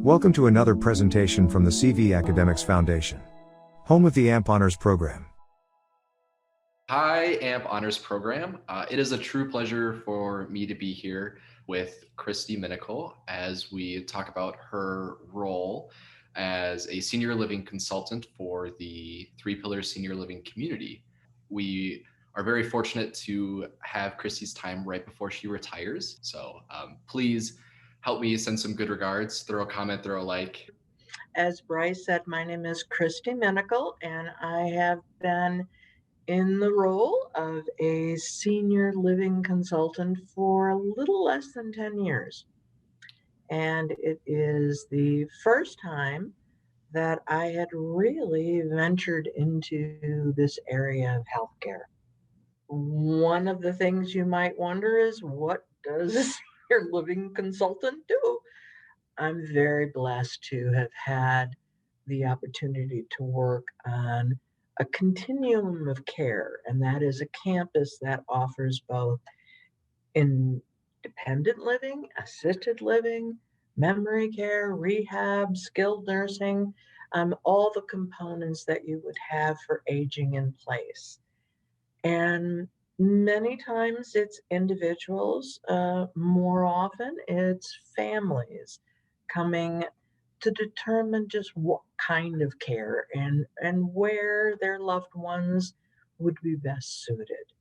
Welcome to another presentation from the CV Academics Foundation, home of the AMP Honors Program. Hi, AMP Honors Program. It is a true pleasure for me to be here with Kristie Minnickel as we talk about her role as a senior living consultant for the Three Pillars Senior Living community. We are very fortunate to have Kristie's time right before she retires. So please help me send some good regards, throw a comment, throw a like. As Bryce said, my name is Kristie Minnickel, and I have been in the role of a senior living consultant for a little less than 10 years. And it is the first time that I had really ventured into this area of healthcare. One of the things you might wonder is, what does a senior living consultant do? I'm very blessed to have had the opportunity to work on a continuum of care, and that is a campus that offers both independent living, assisted living, memory care, rehab, skilled nursing, all the components that you would have for aging in place. And many times it's individuals, more often it's families coming to determine just what kind of care and where their loved ones would be best suited.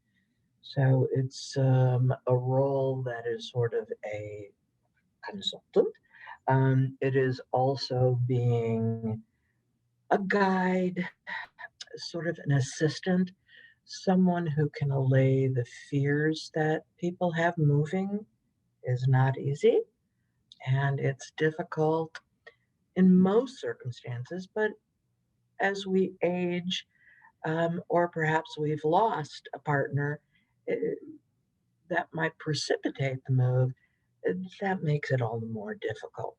So it's a role that is sort of a consultant. It is also being a guide, sort of an assistant, someone who can allay the fears that people have. Moving is not easy, and it's difficult in most circumstances, but as we age, or perhaps we've lost a partner, eh, that might precipitate the move, that makes it all the more difficult.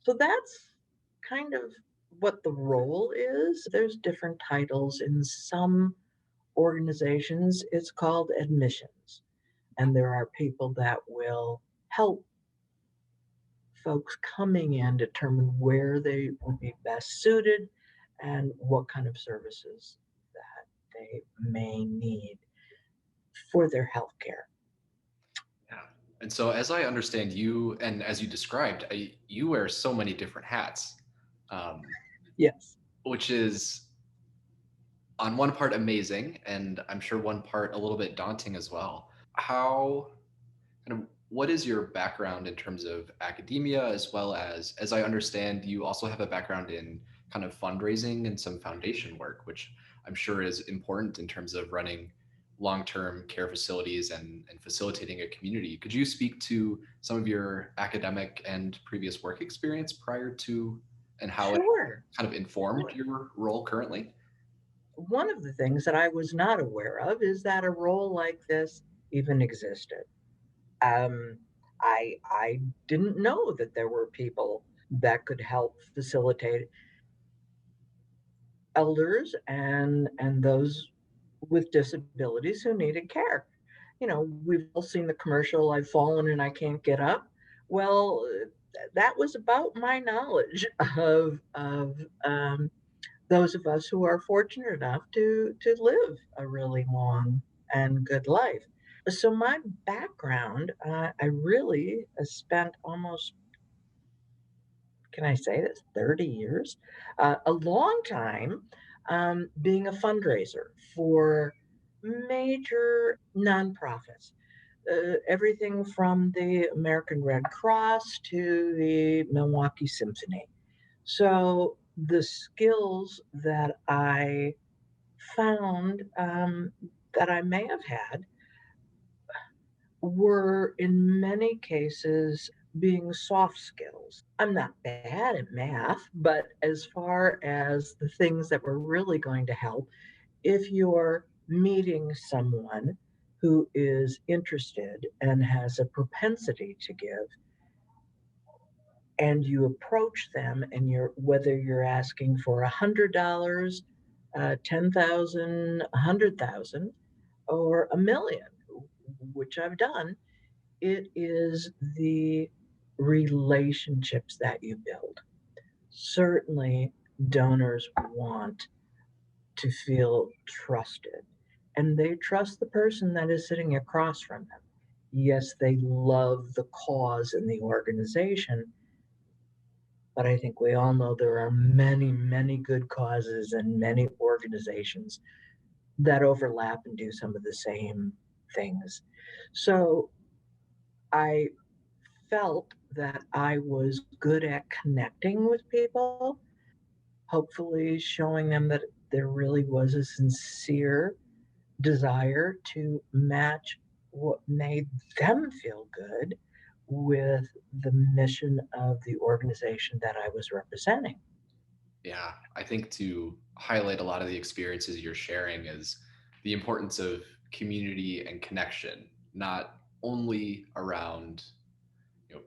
So that's kind of what the role is. There's different titles. In some organizations, it's called admissions, and there are people that will help folks coming in determine where they would be best suited and what kind of services that they may need for their health care. Yeah. And so as I understand you, and as you described, you wear so many different hats, um, Yes. which is on one part amazing, and I'm sure one part a little bit daunting as well. How, kind of, what is your background in terms of academia, as well as I understand, you also have a background in kind of fundraising and some foundation work, which I'm sure is important in terms of running long-term care facilities and facilitating a community. Could you speak to some of your academic and previous work experience prior to, and how it Sure. kind of informed your role currently? One of the things that I was not aware of is that a role like this even existed. Um, I didn't know that there were people that could help facilitate elders and those with disabilities who needed care. You know, we've all seen the commercial, "I've fallen and I can't get up." Well, that was about my knowledge of those of us who are fortunate enough to live a really long and good life. So my background, I really spent almost, can I say this, 30 years, a long time, being a fundraiser for major nonprofits. Everything from the American Red Cross to the Milwaukee Symphony. So the skills that I found, that I may have had, were in many cases being soft skills. I'm not bad at math, but as far as the things that were really going to help, if you're meeting someone who is interested and has a propensity to give, and you approach them, and whether you're asking for $100, 10,000, 100,000, or a million, which I've done, it is the relationships that you build. Certainly, donors want to feel trusted, and they trust the person that is sitting across from them. Yes, they love the cause and the organization, but I think we all know there are many, many good causes and many organizations that overlap and do some of the same things. So I felt that I was good at connecting with people, hopefully showing them that there really was a sincere desire to match what made them feel good with the mission of the organization that I was representing. Yeah, I think to highlight a lot of the experiences you're sharing is the importance of community and connection, not only around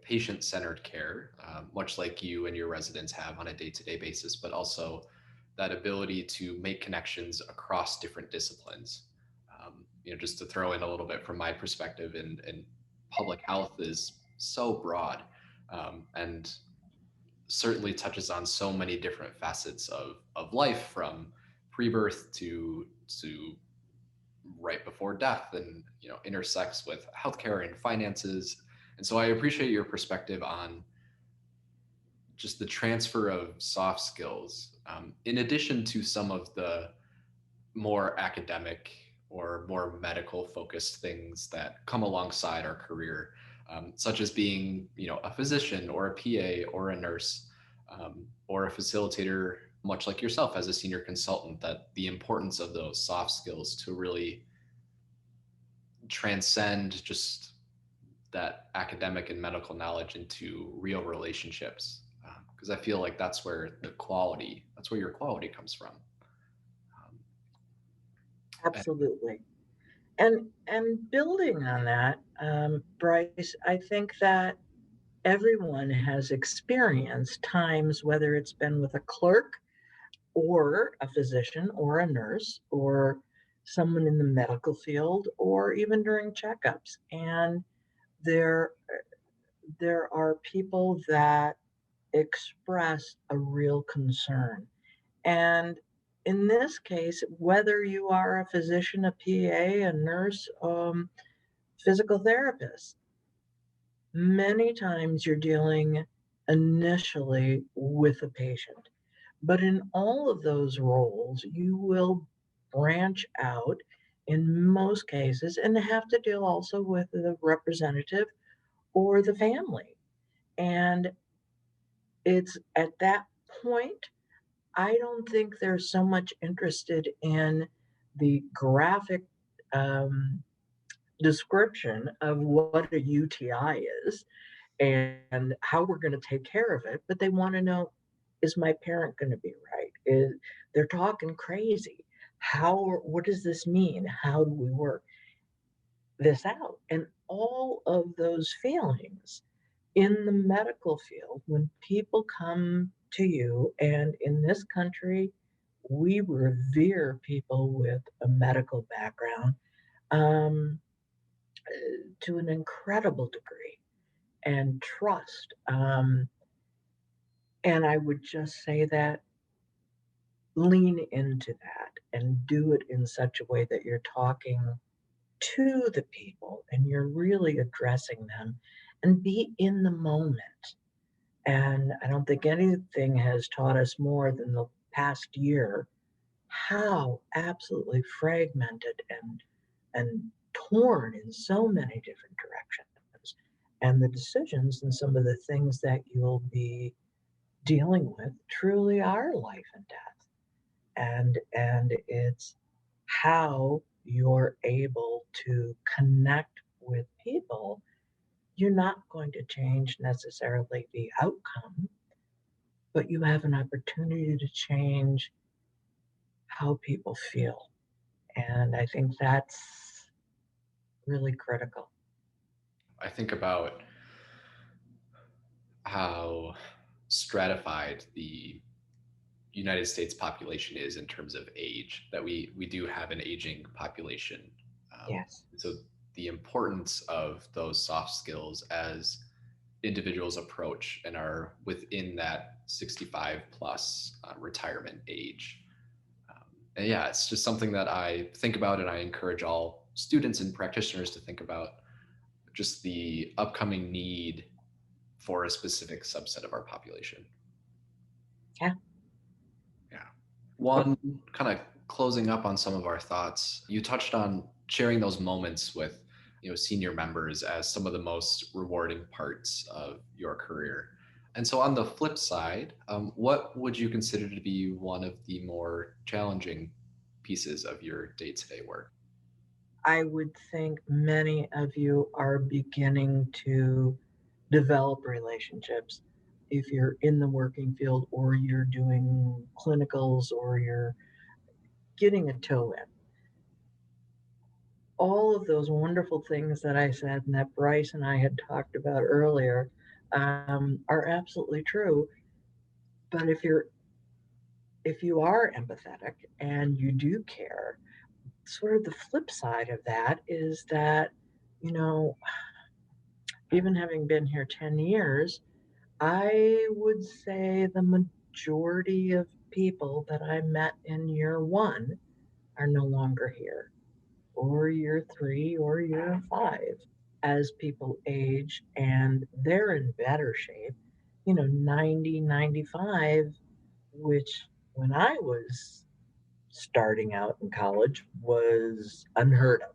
patient-centered care, much like you and your residents have on a day-to-day basis, but also that ability to make connections across different disciplines. Just to throw in a little bit from my perspective, in public health is so broad, and certainly touches on so many different facets of life, from pre-birth to right before death, and intersects with healthcare and finances. And so I appreciate your perspective on just the transfer of soft skills, in addition to some of the more academic or more medical focused things that come alongside our career, such as being, a physician or a PA or a nurse, or a facilitator, much like yourself as a senior consultant, that the importance of those soft skills to really transcend just that academic and medical knowledge into real relationships. Because I feel like that's where your quality comes from. Um, and Absolutely. And building on that, Bryce, I think that everyone has experienced times, whether it's been with a clerk or a physician or a nurse or someone in the medical field or even during checkups. And there there are people that express a real concern. And in this case, whether you are a physician, a PA, a nurse, physical therapist, many times you're dealing initially with a patient. But in all of those roles, you will branch out in most cases and have to deal also with the representative or the family. And it's at that point, I don't think they're so much interested in the graphic um, description of what a UTI is and how we're going to take care of it, but they want to know, is my parent going to be right? Is they're talking crazy? What does this mean? How do we work this out? And all of those feelings in the medical field, when people come to you, and in this country, we revere people with a medical background um, to an incredible degree and trust. And I would just say that lean into that and do it in such a way that you're talking to the people and you're really addressing them and be in the moment. And I don't think anything has taught us more than the past year how absolutely fragmented and torn in so many different directions. And the decisions and some of the things that you'll be dealing with truly are life and death. And it's how you're able to connect with people. You're not going to change necessarily the outcome, but you have an opportunity to change how people feel. And I think that's really critical. I think about how stratified the United States population is in terms of age, that we do have an aging population. Yes. So the importance of those soft skills as individuals approach and are within that 65 plus retirement age. And yeah, it's just something that I think about, and I encourage all students and practitioners to think about just the upcoming need for a specific subset of our population. Yeah. Yeah. One kind of closing up on some of our thoughts, you touched on sharing those moments with, senior members as some of the most rewarding parts of your career. And so on the flip side, what would you consider to be one of the more challenging pieces of your day-to-day work? I would think many of you are beginning to develop relationships. If you're in the working field or you're doing clinicals or you're getting a toe in, all of those wonderful things that I said and that Bryce and I had talked about earlier are absolutely true. But if you are empathetic and you do care, sort of the flip side of that is that, you know, even having been here 10 years, I would say the majority of people that I met in year one are no longer here, or year three, or year five. As people age and they're in better shape, 90, 95, which when I was starting out in college was unheard of.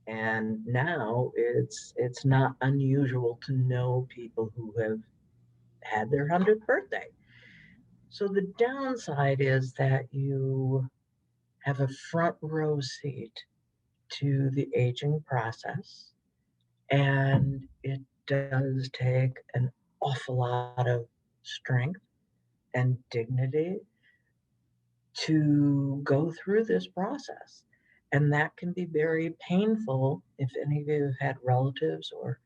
And now it's not unusual to know people who have had their 100th birthday. So the downside is that you have a front row seat to the aging process, and it does take an awful lot of strength and dignity to go through this process. And that can be very painful if any of you have had relatives or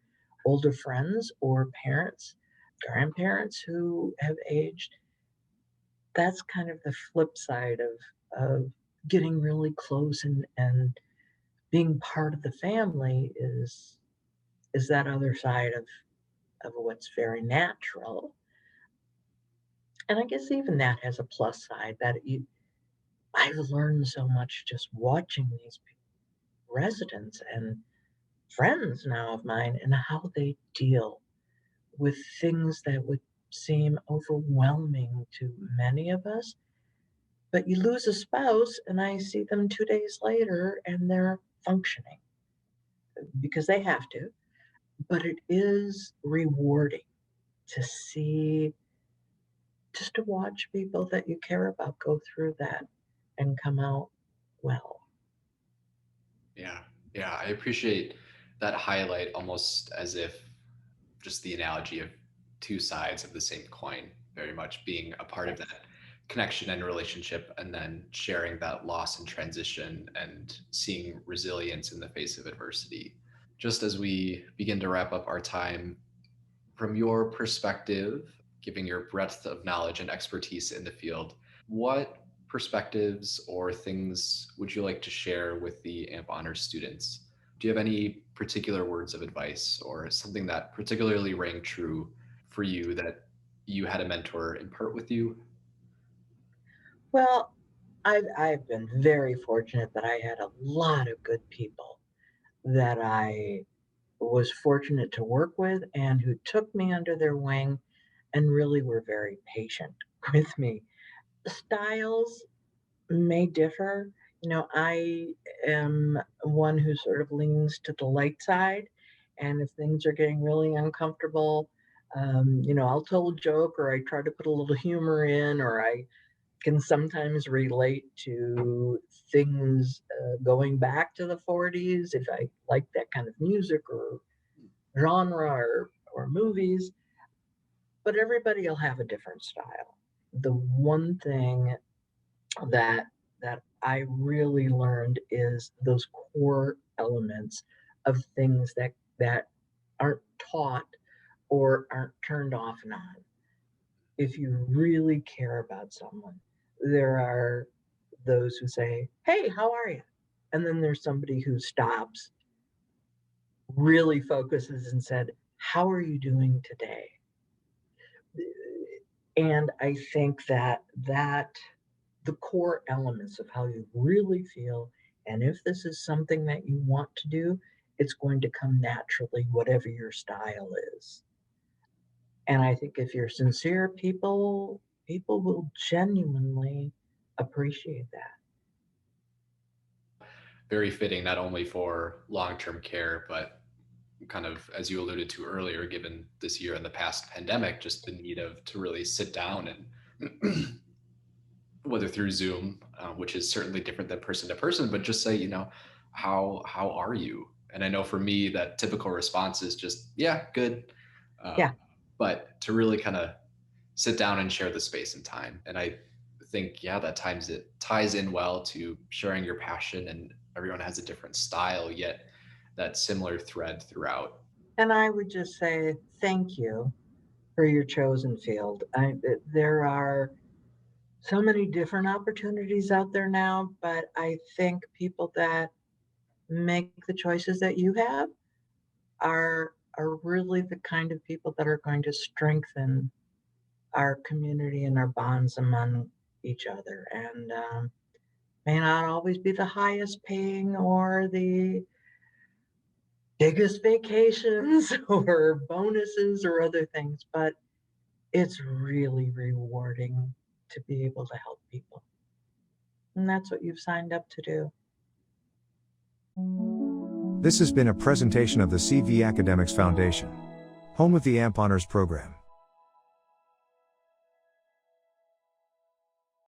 older friends or parents, grandparents who have aged. That's kind of the flip side of getting really close and being part of the family is that other side of what's very natural. And I guess even that has a plus side that I've learned so much just watching these residents and friends now of mine and how they deal with things that would seem overwhelming to many of us. But you lose a spouse, and I see them 2 days later and they're functioning because they have to. But it is rewarding to see, just to watch people that you care about go through that and come out well. Yeah. Yeah. I appreciate that highlight, almost as if just the analogy of two sides of the same coin, very much being a part of Yes. that connection and relationship, and then sharing that loss and transition and seeing resilience in the face of adversity. Just as we begin to wrap up our time, from your perspective, giving your breadth of knowledge and expertise in the field, what perspectives or things would you like to share with the AMP Honors students? Do you have any particular words of advice or something that particularly rang true for you that you had a mentor impart with you? Well, I've been very fortunate that I had a lot of good people that I was fortunate to work with and who took me under their wing and really were very patient with me. Styles may differ. I am one who sort of leans to the light side. And if things are getting really uncomfortable, I'll tell a joke or I try to put a little humor in, or I can sometimes relate to things going back to the 40s if I like that kind of music or genre or movies. But everybody will have a different style. The one thing that that I really learned is those core elements of things that aren't taught or aren't turned off and on. If you really care about someone, there are those who say, "Hey, how are you?" And then there's somebody who stops, really focuses and said, how are you doing today? And I think that the core elements of how you really feel, and if this is something that you want to do, it's going to come naturally, whatever your style is. And I think if you're sincere, people will genuinely appreciate that. Very fitting, not only for long-term care, but kind of, as you alluded to earlier, given this year and the past pandemic, just the need of to really sit down and whether through Zoom, which is certainly different than person to person, but just say, how are you? And I know for me, that typical response is just, yeah, good. Yeah. But to really kind of sit down and share the space and time. And I think, yeah, that times it ties in well to sharing your passion, and everyone has a different style, yet that similar thread throughout. And I would just say thank you for your chosen field. There are so many different opportunities out there now, but I think people that make the choices that you have are really the kind of people that are going to strengthen our community and our bonds among each other. And may not always be the highest paying or the biggest vacations or bonuses or other things, but it's really rewarding to be able to help people. And that's what you've signed up to do. This has been a presentation of the CV Academics Foundation, home of the AMP Honors Program.